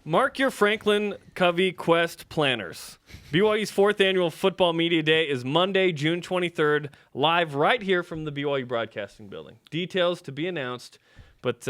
Mark your Franklin Covey Quest planners. BYU's 4th annual Football Media Day is Monday, June 23rd, live right here from the BYU Broadcasting Building. Details to be announced, but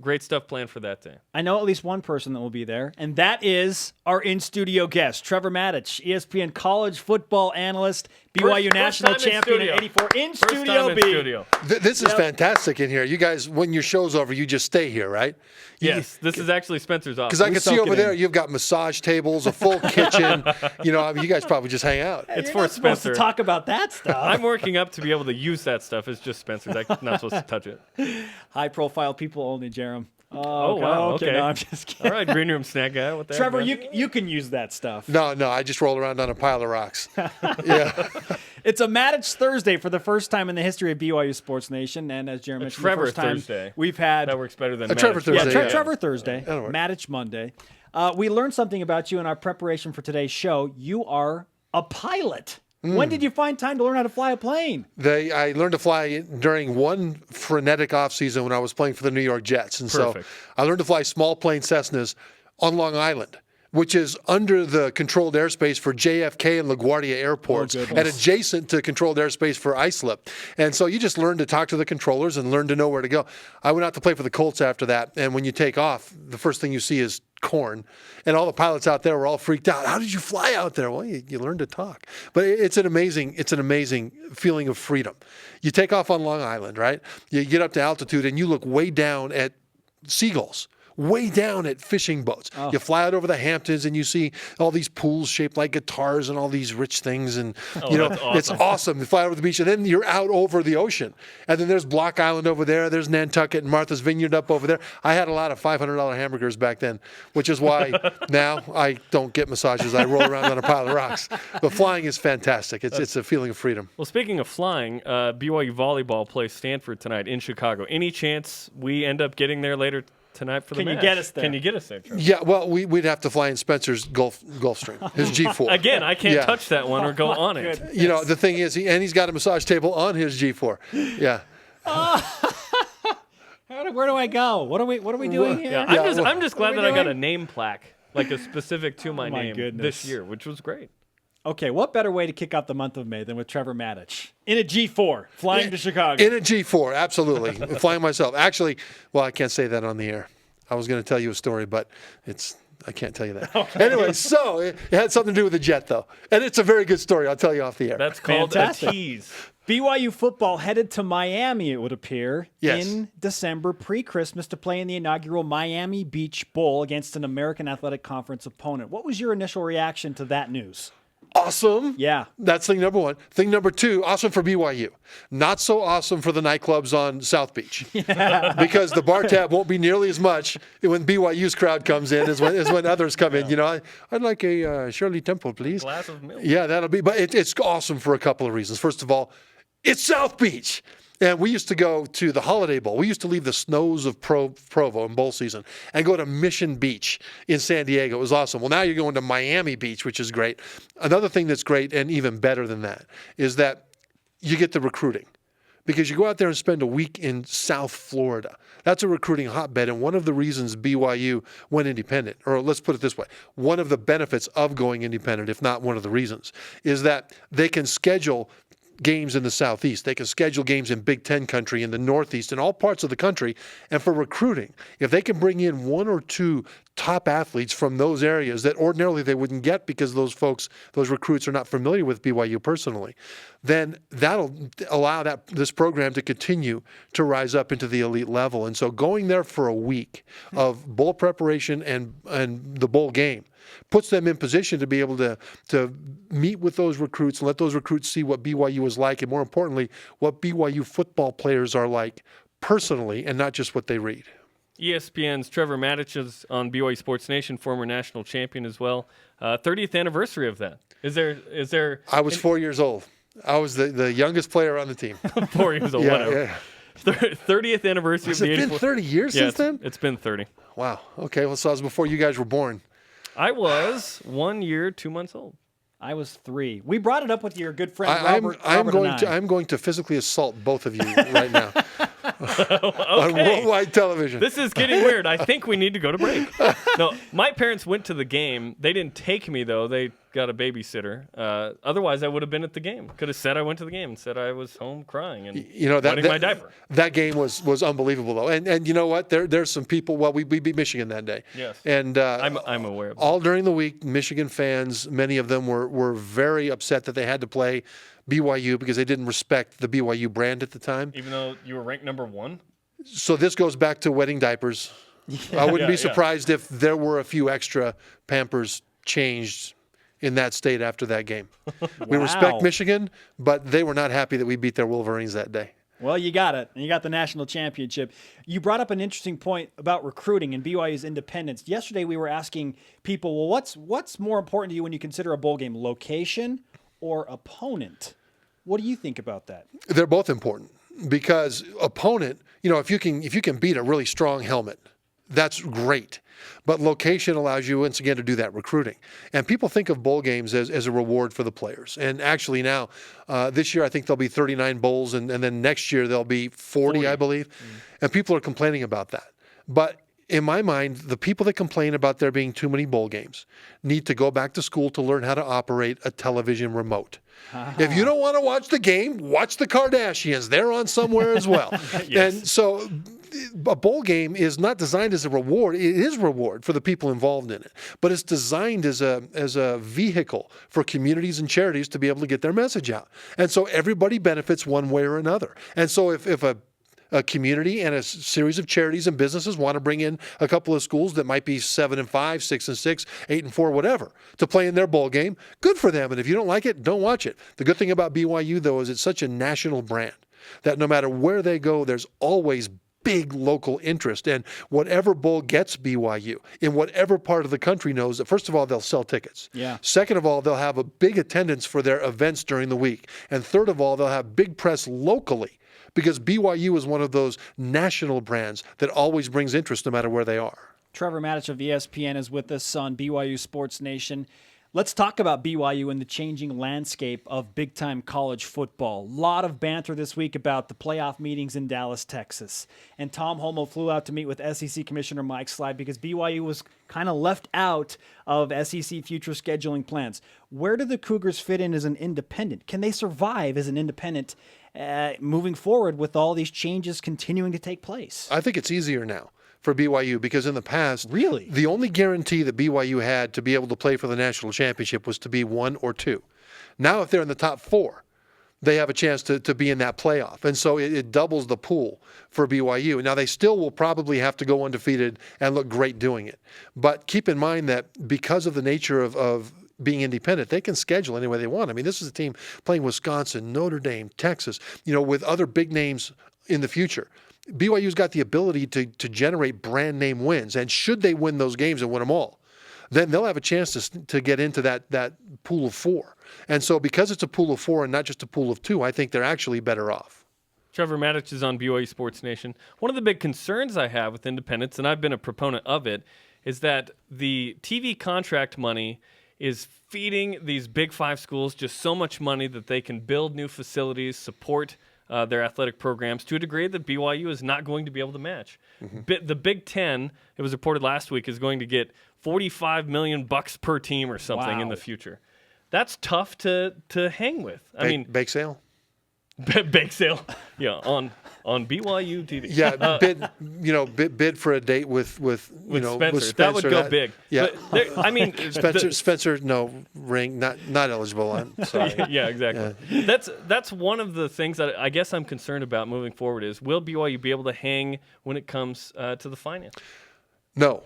great stuff planned for that day. I know at least one person that will be there, and that is our in-studio guest, Trevor Matich, ESPN college football analyst, BYU national champion in 84. In studio, B. This is fantastic in here. You guys, when your show's over, you just stay here, right? Yes, this is actually Spencer's office. Because I can see over there, you've got massage tables, a full kitchen. You know, I mean, you guys probably just hang out. It's You're for Spencer. Supposed to talk about that stuff. I'm working up to be able to use that stuff. It's just Spencer's. I'm not supposed to touch it. High-profile people only, Jerem. Oh, wow. Okay. No, I'm just kidding. All right, green room snack guy. What the Trevor, heck, you can use that stuff. No, I just roll around on a pile of rocks. Yeah. It's a Matich Thursday for the first time in the history of BYU Sports Nation, and as Jeremy mentioned, Trevor the first time Thursday. we've had That works better than A Trevor Matich. Thursday. Yeah, Yeah. Trevor Thursday, That'll work. Matich Monday. We learned something about you in our preparation for today's show. You are a pilot. When did you find time to learn how to fly a plane? I learned to fly during one frenetic offseason when I was playing for the New York Jets. And Perfect. so I learned to fly small plane Cessnas on Long Island, which is under the controlled airspace for JFK and LaGuardia airports and adjacent to controlled airspace for Islip. And so you just learn to talk to the controllers and learn to know where to go. I went out to play for the Colts after that, and when you take off, the first thing you see is corn. And all the pilots out there were all freaked out. How did you fly out there? Well, you learn to talk. But it's an amazing feeling of freedom. You take off on Long Island, right? You get up to altitude, and you look way down at seagulls. Way down at fishing boats. You fly out over the Hamptons and you see all these pools shaped like guitars and all these rich things. And, that's awesome. It's awesome. You fly over the beach and then you're out over the ocean. And then there's Block Island over there. There's Nantucket and Martha's Vineyard up over there. I had a lot of $500 hamburgers back then, which is why now I don't get massages. I roll around on a pile of rocks. But flying is fantastic. It's a feeling of freedom. Well, speaking of flying, BYU volleyball plays Stanford tonight in Chicago. Any chance we end up getting there later tonight for the match? Can you get us there? Can you get us there, Trevor? Yeah, well, we'd have to fly in Spencer's Gulfstream, his G4. Again, I can't Yeah. touch that one or go on it. Goodness. You know, the thing is, he's got a massage table on his G4. Yeah. Where do I go? What are we doing here? Yeah, I'm just glad that I got a name plaque, like a specific to my my name goodness. this year, which was great. Okay, what better way to kick off the month of May than with Trevor Matich in a G4 flying to Chicago? In a G4, absolutely. Flying myself. Actually, well, I can't say that on the air. I was going to tell you a story, but I can't tell you that. Okay. Anyway, so it had something to do with the jet, though. And it's a very good story. I'll tell you off the air. That's called Fantastic. a tease. BYU football headed to Miami, it would appear, Yes. in December pre-Christmas to play in the inaugural Miami Beach Bowl against an American Athletic Conference opponent. What was your initial reaction to that news? Awesome. Yeah. That's thing number one. Thing number two, awesome for BYU. Not so awesome for the nightclubs on South Beach. Yeah. Because the bar tab won't be nearly as much when BYU's crowd comes in as when others come in. You know, I'd like a Shirley Temple, please. Glass of milk. Yeah, that'll be. But it's awesome for a couple of reasons. First of all, it's South Beach. And we used to go to the Holiday Bowl. We used to leave the snows of Provo in bowl season and go to Mission Beach in San Diego. It was awesome. Well, now you're going to Miami Beach, which is great. Another thing that's great and even better than that is that you get the recruiting. Because you go out there and spend a week in South Florida. That's a recruiting hotbed. And one of the reasons BYU went independent, or let's put it this way, one of the benefits of going independent, if not one of the reasons, is that they can schedule games in the Southeast. They can schedule games in Big Ten country, in the Northeast, in all parts of the country. And for recruiting, if they can bring in one or two top athletes from those areas that ordinarily they wouldn't get because those recruits are not familiar with BYU personally, then that'll allow this program to continue to rise up into the elite level. And so going there for a week of bowl preparation and the bowl game puts them in position to be able to meet with those recruits and let those recruits see what BYU is like, and more importantly, what BYU football players are like personally and not just what they read. ESPN's Trevor Matich is on BYU Sports Nation, former national champion as well. 30th anniversary of that. Is there? I was 4 years old. I was the youngest player on the team. 4 years old, whatever. Yeah. 30th anniversary Has of the it been 84. 30 years since then? It's been 30. Wow. Okay. Well, so I was before you guys were born. I was 1 year, 2 months old. I was 3. We brought it up with your good friend Robert. I'm going to physically assault both of you right now. on worldwide television. This is getting weird. I think we need to go to break. No, my parents went to the game. They didn't take me, though. They got a babysitter. Otherwise, I would have been at the game. Could have said I went to the game and said I was home crying and wetting my diaper. That game was unbelievable, though. And you know what? There's some people. Well, we beat Michigan that day. Yes. And I'm aware of that. All during the week, Michigan fans, many of them were very upset that they had to play BYU because they didn't respect the BYU brand at the time. Even though you were ranked number 1? So this goes back to wetting diapers. I wouldn't be surprised if there were a few extra Pampers changed in that state after that game. We respect Michigan, but they were not happy that we beat their Wolverines that day. Well, you got it. And you got the national championship. You brought up an interesting point about recruiting and BYU's independence. Yesterday we were asking people, well, what's more important to you when you consider a bowl game, location or opponent? What do you think about that? They're both important because opponent, if you can beat a really strong helmet, that's great. But location allows you, once again, to do that recruiting. And people think of bowl games as a reward for the players. And actually now, this year I think there'll be 39 bowls, and then next year there'll be 40. I believe. And people are complaining about that. But in my mind, the people that complain about there being too many bowl games need to go back to school to learn how to operate a television remote. If you don't want to watch the game, watch the Kardashians. They're on somewhere as well. Yes. And so a bowl game is not designed as a reward. It is a reward for the people involved in it, but it's designed as a vehicle for communities and charities to be able to get their message out. And so everybody benefits one way or another. And so if a community and a series of charities and businesses want to bring in a couple of schools that might be 7-5, 6-6, 8-4, whatever, to play in their bowl game, good for them. And if you don't like it, don't watch it. The good thing about BYU, though, is it's such a national brand that no matter where they go, there's always big local interest. And whatever bowl gets BYU in whatever part of the country knows that, first of all, they'll sell tickets. Yeah. Second of all, they'll have a big attendance for their events during the week. And third of all, they'll have big press locally, because BYU is one of those national brands that always brings interest no matter where they are. Trevor Matich of ESPN is with us on BYU Sports Nation. Let's talk about BYU and the changing landscape of big-time college football. A lot of banter this week about the playoff meetings in Dallas, Texas. And Tom Holmoe flew out to meet with SEC Commissioner Mike Slide because BYU was kind of left out of SEC future scheduling plans. Where do the Cougars fit in as an independent? Can they survive as an independent moving forward with all these changes continuing to take place? I think it's easier now for BYU because in the past, really, the only guarantee that BYU had to be able to play for the national championship was to be 1 or 2. Now, if they're in the top 4, they have a chance to be in that playoff. And so it doubles the pool for BYU. Now, they still will probably have to go undefeated and look great doing it. But keep in mind that because of the nature of being independent, they can schedule any way they want. I mean, this is a team playing Wisconsin, Notre Dame, Texas, with other big names in the future. BYU's got the ability to generate brand name wins, and should they win those games and win them all, then they'll have a chance to get into that pool of 4. And so because it's a pool of 4 and not just a pool of 2, I think they're actually better off. Trevor Matich is on BYU Sports Nation. One of the big concerns I have with independence, and I've been a proponent of it, is that the TV contract money is feeding these Big 5 schools just so much money that they can build new facilities, support their athletic programs to a degree that BYU is not going to be able to match. Mm-hmm. The Big Ten, it was reported last week, is going to get $45 million per team or something in the future. That's tough to hang with. I mean, bake sale. Bake sale, yeah, on BYU TV. Yeah, bid for a date with Spencer. With Spencer. That would go big. Yeah, Spencer, no ring, not eligible. I'm sorry. Yeah, exactly. Yeah. That's one of the things that I guess I'm concerned about moving forward is will BYU be able to hang when it comes to the finance? No.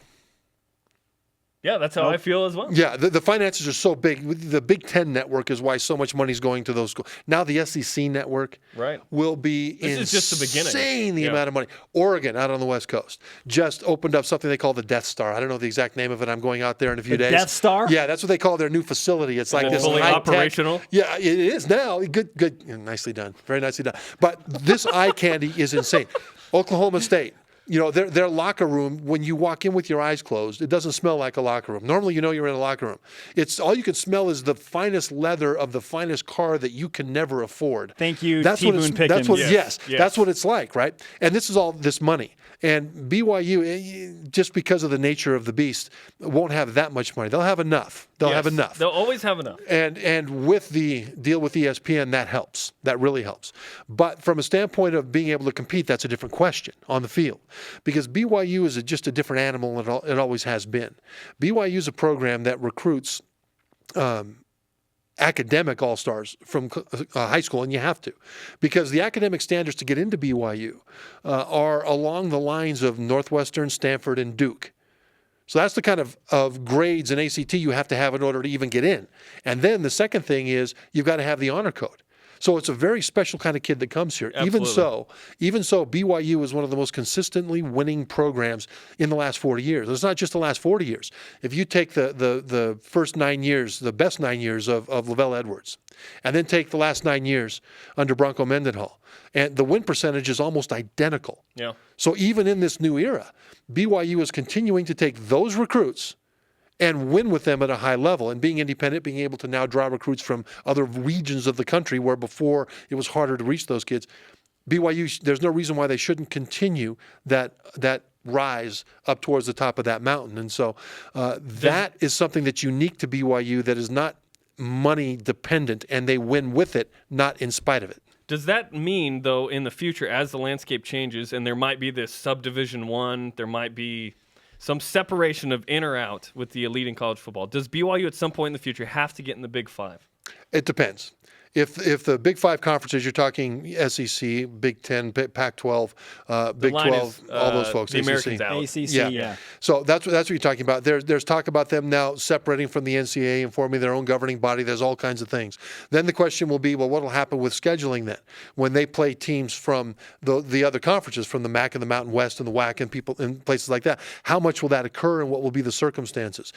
Yeah, that's how I feel as well. Yeah, the finances are so big. The Big Ten network is why so much money is going to those schools. Now the SEC network will be This is just the beginning. Insane the amount of money. Oregon, out on the West Coast, just opened up something they call the Death Star. I don't know the exact name of it. I'm going out there in a few days. Death Star? Yeah, that's what they call their new facility. It's like this fully operational. Yeah, it is now. Good, nicely done. Very nicely done. But this eye candy is insane. Oklahoma State You know, their locker room, when you walk in with your eyes closed, it doesn't smell like a locker room. Normally, you know you're in a locker room. It's all you can smell is the finest leather of the finest car that you can never afford. Thank you, That's what T-Boone it's, Pickens. that's what, Yes. that's what it's like, right? And this is all this money. And BYU, just because of the nature of the beast, won't have that much money. They'll have enough. They'll have enough. They'll always have enough. And with the deal with ESPN, that helps. That really helps. But from a standpoint of being able to compete, that's a different question on the field. Because BYU is just a different animal than it always has been. BYU is a program that recruits academic all-stars from high school, and you have to. Because the academic standards to get into BYU are along the lines of Northwestern, Stanford, and Duke. So that's the kind of grades in ACT you have to have in order to even get in. And then the second thing is you've got to have the honor code. So it's a very special kind of kid that comes here. Absolutely. Even so, BYU is one of the most consistently winning programs in the last 40 years. It's not just the last 40 years. If you take the first 9 years, the best 9 years of Lavelle Edwards, and then take the last 9 years under Bronco Mendenhall, and the win percentage is almost identical. Yeah. So even in this new era, BYU is continuing to take those recruits and win with them at a high level, and being independent, being able to now draw recruits from other regions of the country where before it was harder to reach those kids. BYU, there's no reason why they shouldn't continue that rise up towards the top of that mountain. And so that is something that's unique to BYU that is not money dependent, and they win with it, not in spite of it. Does that mean, though, in the future, as the landscape changes, and there might be this subdivision one, there might be some separation of in or out with the elite in college football, does BYU at some point in the future have to get in the Big Five? It depends. If the Big Five conferences, you're talking SEC, Big 10, Pac-12, Big 12, all those folks. The ACC. Americans out. ACC, yeah. So that's what you're talking about. There's talk about them now separating from the NCAA and forming their own governing body. There's all kinds of things. Then the question will be, well, what will happen with scheduling then when they play teams from the other conferences, from the MAC and the Mountain West and the WAC and people in places like that? How much will that occur, and what will be the circumstances?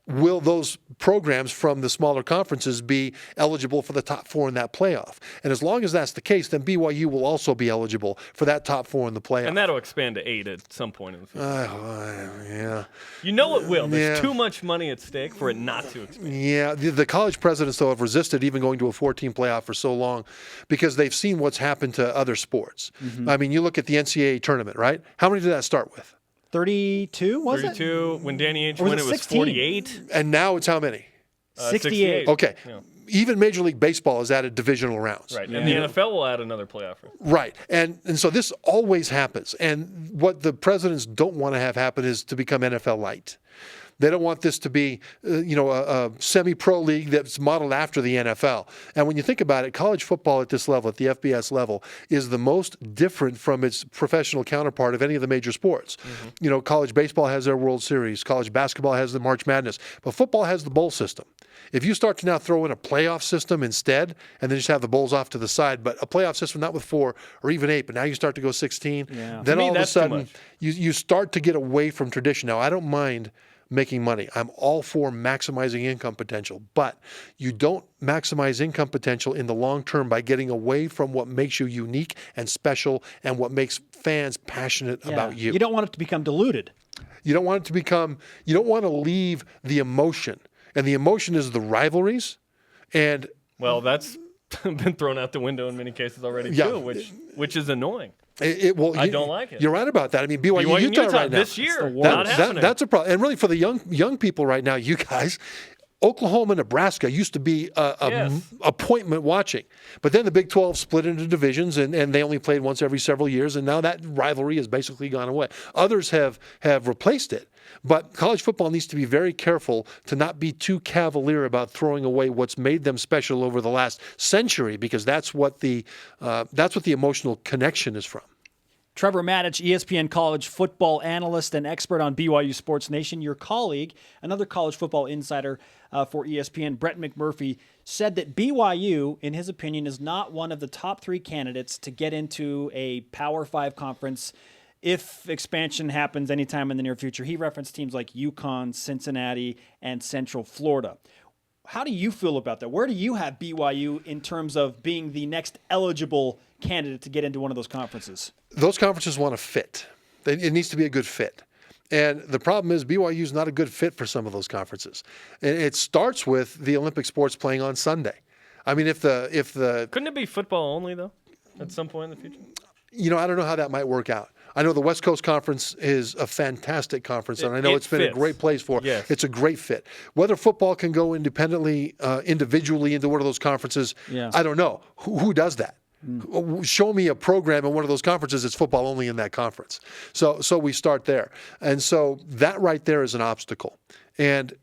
Will those programs from the smaller conferences be eligible for the top four in that playoff? And as long as that's the case, then BYU will also be eligible for that top four in the playoff. And that'll expand to 8 at some point in the future. Yeah. You know it will. There's too much money at stake for it not to expand. Yeah. The college presidents, though, have resisted even going to a 14 playoff for so long because they've seen what's happened to other sports. Mm-hmm. I mean, you look at the NCAA tournament, right? How many did that start with? 32, was 32. When Danny Ainge Or was won, it it was 16? 48. And now it's how many? 68. Okay. Yeah. Even Major League Baseball has added divisional rounds. Right. And the NFL will add another playoff. Right. And so this always happens. And what the presidents don't want to have happen is to become NFL light. They don't want this to be, a semi-pro league that's modeled after the NFL. And when you think about it, college football at this level, at the FBS level, is the most different from its professional counterpart of any of the major sports. Mm-hmm. You know, college baseball has their World Series. College basketball has the March Madness. But football has the bowl system. If you start to now throw in a playoff system instead, and then just have the bowls off to the side, but a playoff system not with 4 or even 8, but now you start to go 16, then all of a sudden you start to get away from tradition. Now, I don't mind making money. I'm all for maximizing income potential, but you don't maximize income potential in the long term by getting away from what makes you unique and special and what makes fans passionate about you. You don't want it to become diluted. You don't want to leave the emotion. And the emotion is the rivalries. And well, that's been thrown out the window in many cases already too, which is annoying. I don't like it. You're right about that. I mean, BYU Utah right now. This year, not happening. That's a problem. And really for the young people right now, you guys, Oklahoma, Nebraska used to be appointment watching. But then the Big 12 split into divisions, and they only played once every several years, and now that rivalry has basically gone away. Others have replaced it. But college football needs to be very careful to not be too cavalier about throwing away what's made them special over the last century, because that's what the emotional connection is from. Trevor Matich, ESPN college football analyst and expert on BYU Sports Nation. Your colleague, another college football insider for ESPN, Brett McMurphy, said that BYU, in his opinion, is not one of the top 3 candidates to get into a Power 5 conference if expansion happens anytime in the near future. He referenced teams like UConn, Cincinnati, and Central Florida. How do you feel about that? Where do you have BYU in terms of being the next eligible candidate to get into one of those conferences? Those conferences want to fit. It needs to be a good fit. And the problem is BYU is not a good fit for some of those conferences. And it starts with the Olympic sports playing on Sunday. I mean, if the Couldn't it be football only, though, at some point in the future? I don't know how that might work out. I know the West Coast Conference is a fantastic conference, and I know it's been a great place for it. Yes. It's a great fit. Whether football can go individually into one of those conferences, I don't know. Who does that? Show me a program in one of those conferences that's football only in that conference. So we start there. And so that right there is an obstacle. And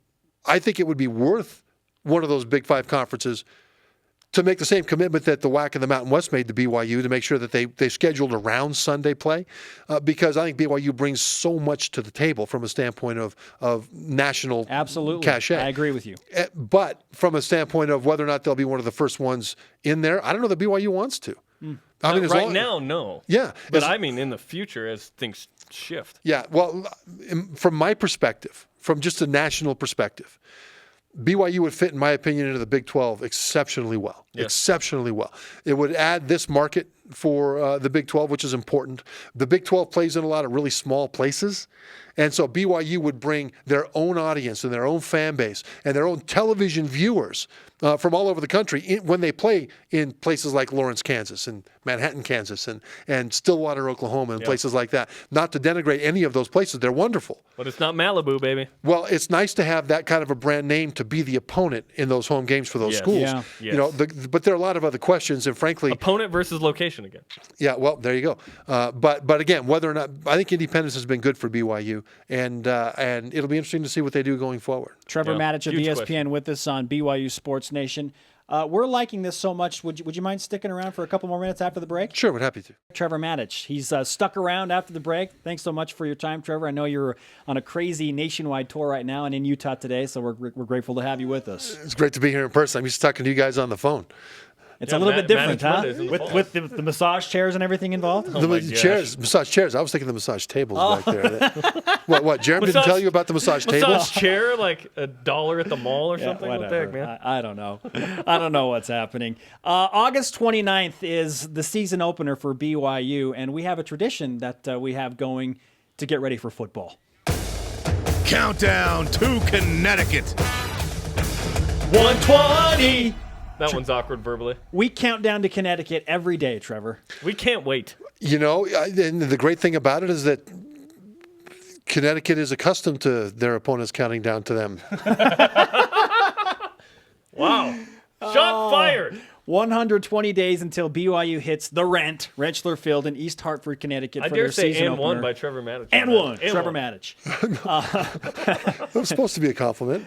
I think it would be worth one of those Big Five conferences to make the same commitment that the WAC and the Mountain West made to BYU to make sure that they scheduled around Sunday play, because I think BYU brings so much to the table from a standpoint of national cachet. I agree with you. But from a standpoint of whether or not they'll be one of the first ones in there, I don't know that BYU wants to. I mean, now, no. Yeah. But I mean, in the future, as things shift. Yeah. Well, from my perspective, from just a national perspective, BYU would fit, in my opinion, into the Big 12 exceptionally well. Yes. Exceptionally well. It would add this market for the Big 12, which is important. The Big 12 plays in a lot of really small places. And so BYU would bring their own audience and their own fan base and their own television viewers from all over the country when they play in places like Lawrence, Kansas, and Manhattan, Kansas, and Stillwater, Oklahoma, and places like that. Not to denigrate any of those places. They're wonderful. But it's not Malibu, baby. Well, it's nice to have that kind of a brand name to be the opponent in those home games for those schools. Yeah. Yes. But there are a lot of other questions, and frankly, opponent versus location again. Yeah, well, there you go. But again, whether or not, I think independence has been good for BYU, and it'll be interesting to see what they do going forward. Trevor Matich of ESPN question. with us on BYU Sports Nation. We're liking this so much. Would you mind sticking around for a couple more minutes after the break? Sure, we're happy to. Trevor Matich. He's stuck around after the break. Thanks so much for your time, Trevor. I know you're on a crazy nationwide tour right now and in Utah today, so we're grateful to have you with us. It's great to be here in person. I'm used to talking to you guys on the phone. It's a little bit different, huh? Mondays With the massage chairs and everything involved? Massage chairs. I was thinking the massage tables back there. What? Jeremy didn't tell you about the massage tables? Massage chair, like $1 at the mall or something? What the heck, man? I don't know. I don't know what's happening. August 29th is the season opener for BYU, and we have a tradition that we have going to get ready for football. Countdown to Connecticut. 120. That one's awkward verbally. We count down to Connecticut every day, Trevor. We can't wait. And the great thing about it is that Connecticut is accustomed to their opponents counting down to them. Wow. Shot fired. 120 days until BYU hits the Rentschler Field in East Hartford, Connecticut for their season opener. And one by Trevor Matich. Trevor Matich. That was supposed to be a compliment.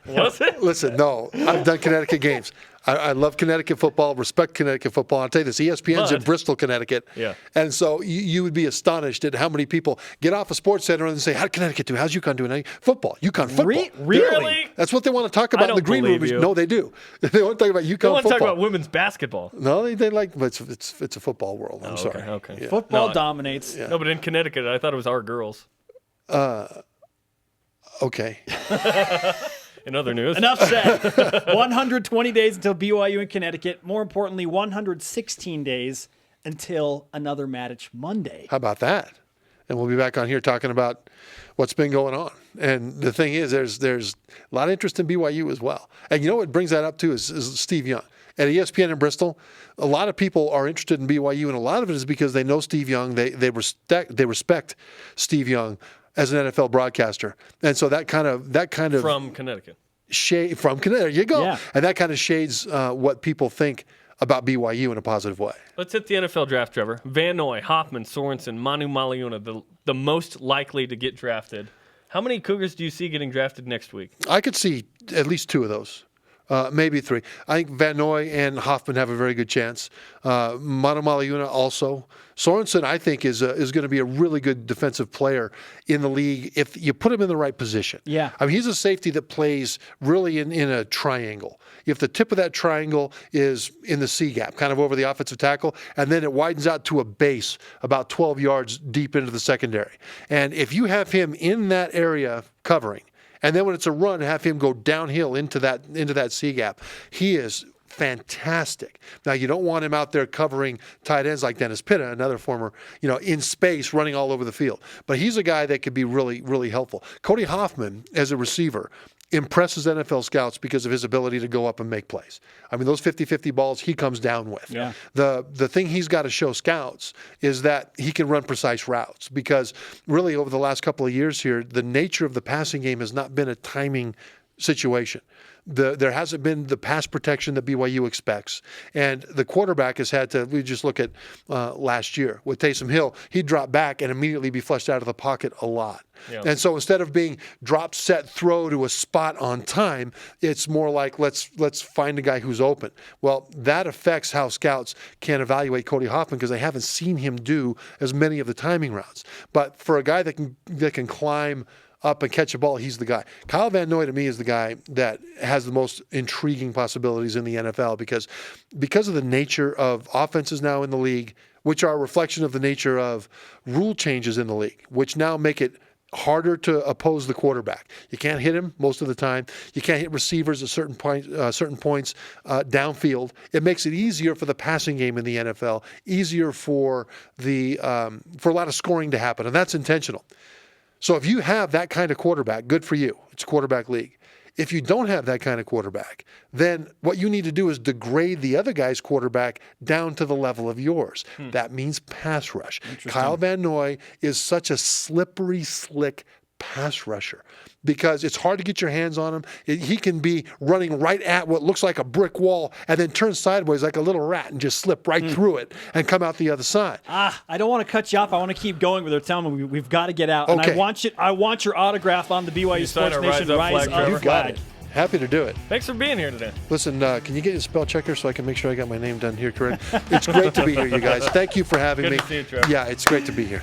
Was it? Listen, no. I've done Connecticut games. I love Connecticut football, respect Connecticut football. I'll tell you this, ESPN's in Bristol, Connecticut. Yeah. And so you would be astonished at how many people get off a sports center and say, how'd Connecticut do? How's UConn doing? Football. UConn football. Really? That's what they want to talk about in the green room. No, they do. They want to talk about UConn football. They want to talk about women's basketball. No, they like, but it's a football world. I'm sorry. Okay. Yeah. Football dominates. Yeah. No, but in Connecticut, I thought it was our girls. Okay. In other news. Enough said. 120 days until BYU in Connecticut. More importantly, 116 days until another Matich Monday. How about that? And we'll be back on here talking about what's been going on. And the thing is, there's a lot of interest in BYU as well. And you know what brings that up too is Steve Young. At ESPN in Bristol, a lot of people are interested in BYU, and a lot of it is because they know Steve Young. They respect Steve Young as an NFL broadcaster, and so that kind of from Connecticut. From Connecticut, there you go. Yeah. And that kind of shades what people think about BYU in a positive way. Let's hit the NFL draft, Trevor. Van Noy, Hoffman, Sorensen, Manu Maliuna, the most likely to get drafted. How many Cougars do you see getting drafted next week? I could see at least 2 of those. Maybe 3. I think Van Noy and Hoffman have a very good chance. Manu Maliuna also. Sorensen, I think, is going to be a really good defensive player in the league if you put him in the right position. Yeah. I mean, he's a safety that plays really in a triangle. If the tip of that triangle is in the C gap, kind of over the offensive tackle, and then it widens out to a base about 12 yards deep into the secondary. And if you have him in that area covering, and then when it's a run, have him go downhill into that C gap, he is fantastic. Now, you don't want him out there covering tight ends like Dennis Pitta, another former, in space running all over the field. But he's a guy that could be really, really helpful. Cody Hoffman, as a receiver, impresses NFL scouts because of his ability to go up and make plays. I mean, those 50-50 balls he comes down with. Yeah. The thing he's got to show scouts is that he can run precise routes, because really over the last couple of years here, the nature of the passing game has not been a timing situation. There hasn't been the pass protection that BYU expects. And the quarterback has had to, we just look at last year with Taysom Hill, he'd drop back and immediately be flushed out of the pocket a lot. Yeah. And so instead of being drop, set, throw to a spot on time, it's more like let's find a guy who's open. Well, that affects how scouts can evaluate Cody Hoffman, because they haven't seen him do as many of the timing routes. But for a guy that can climb up and catch a ball, he's the guy. Kyle Van Noy, to me, is the guy that has the most intriguing possibilities in the NFL, because of the nature of offenses now in the league, which are a reflection of the nature of rule changes in the league, which now make it harder to oppose the quarterback. You can't hit him most of the time. You can't hit receivers at certain points downfield. It makes it easier for the passing game in the NFL, easier for a lot of scoring to happen, and that's intentional. So if you have that kind of quarterback, good for you. It's a quarterback league. If you don't have that kind of quarterback, then what you need to do is degrade the other guy's quarterback down to the level of yours. That means pass rush. Kyle Van Noy is such a slippery, slick pass rusher, because it's hard to get your hands on him. He can be running right at what looks like a brick wall and then turn sideways like a little rat and just slip right through it and come out the other side. I don't want to cut you off. I want to keep going, but they're telling me we've got to get out. Okay. And I want your autograph on the BYU Sports Nation Rise Up You got it. Happy to do it. Thanks for being here today. Listen, can you get a spell checker so I can make sure I got my name done here correct? It's great to be here, you guys. Thank you for having me. Good to see you, Trevor. Yeah, it's great to be here.